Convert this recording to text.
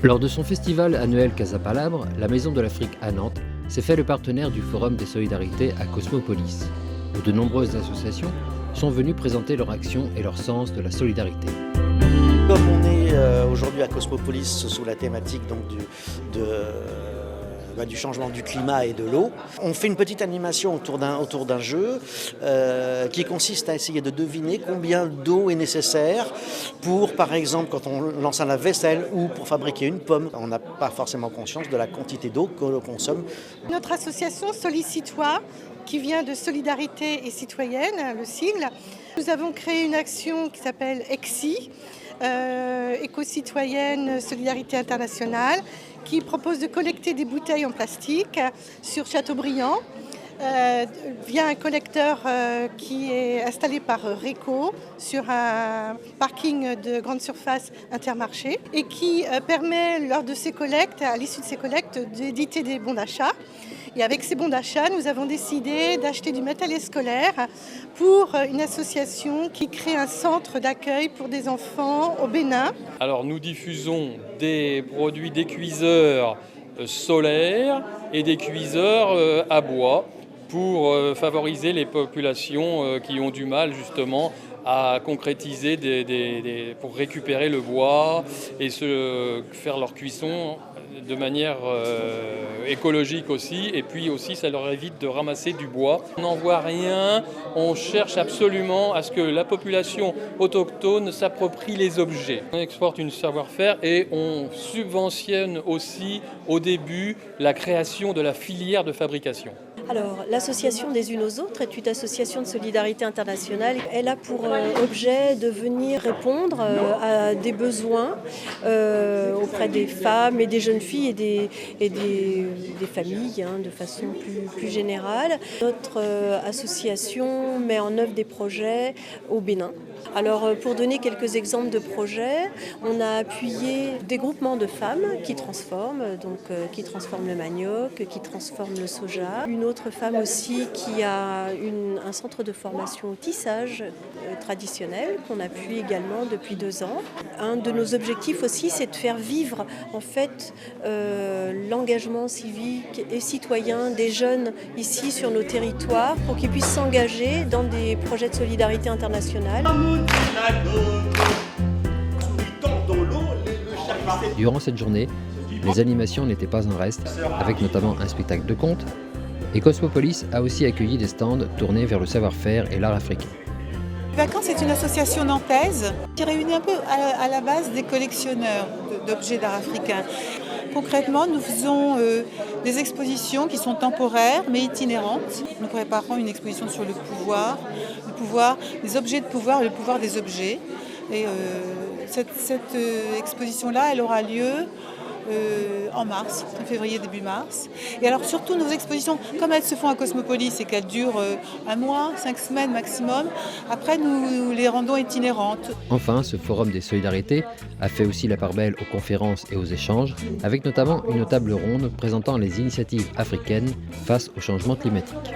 Lors de son festival annuel Casa Palabre, la Maison de l'Afrique à Nantes s'est fait le partenaire du Forum des Solidarités à Cosmopolis, où de nombreuses associations sont venues présenter leur action et leur sens de la solidarité. Comme on est aujourd'hui à Cosmopolis sous la thématique donc, du changement du climat et de l'eau, on fait une petite animation autour d'un jeu qui consiste à essayer de deviner combien d'eau est nécessaire pour, par exemple, quand on lance un lave-vaisselle ou pour fabriquer une pomme. On n'a pas forcément conscience de la quantité d'eau que l'on consomme. Notre association Solicitois, qui vient de Solidarité et Citoyenne, le sigle, nous avons créé une action qui s'appelle ECSI, Éco-Citoyenne Solidarité Internationale, qui propose de collecter des bouteilles en plastique sur Châteaubriand via un collecteur qui est installé par RECO sur un parking de grande surface Intermarché et qui permet lors de ces collectes, à l'issue de ces collectes, d'éditer des bons d'achat. Et avec ces bons d'achat, nous avons décidé d'acheter du matériel scolaire pour une association qui crée un centre d'accueil pour des enfants au Bénin. Alors nous diffusons des produits, des cuiseurs solaires et des cuiseurs à bois pour favoriser les populations qui ont du mal justement à concrétiser pour récupérer le bois et faire leur cuisson de manière écologique aussi, et puis aussi ça leur évite de ramasser du bois. On n'en voit rien, on cherche absolument à ce que la population autochtone s'approprie les objets. On exporte une savoir-faire et on subventionne aussi au début la création de la filière de fabrication. Alors, l'association des Unes aux Autres est une association de solidarité internationale. Elle a pour objet de venir répondre à des besoins auprès des femmes et des jeunes filles et des familles de façon plus générale. Notre association met en œuvre des projets au Bénin. Alors, pour donner quelques exemples de projets, on a appuyé des groupements de femmes qui transforment le manioc, qui transforment le soja. Une autre femme aussi qui a un centre de formation au tissage traditionnel qu'on appuie également depuis 2 ans. Un de nos objectifs aussi, c'est de faire vivre en fait l'engagement civique et citoyen des jeunes ici sur nos territoires pour qu'ils puissent s'engager dans des projets de solidarité internationale. Durant cette journée, les animations n'étaient pas en reste, avec notamment un spectacle de contes, et Cosmopolis a aussi accueilli des stands tournés vers le savoir-faire et l'art africain. Vacances est une association nantaise qui réunit un peu à la base des collectionneurs d'objets d'art africain. Concrètement, nous faisons des expositions qui sont temporaires mais itinérantes. Nous préparons une exposition sur le pouvoir, des objets de pouvoir et le pouvoir des objets. Et cette exposition-là, elle aura lieu en mars, en février, début mars. Et alors surtout nos expositions, comme elles se font à Cosmopolis et qu'elles durent 1 mois, 5 semaines maximum, après nous les rendons itinérantes. Enfin, ce forum des solidarités a fait aussi la part belle aux conférences et aux échanges, avec notamment une table ronde présentant les initiatives africaines face au changement climatique.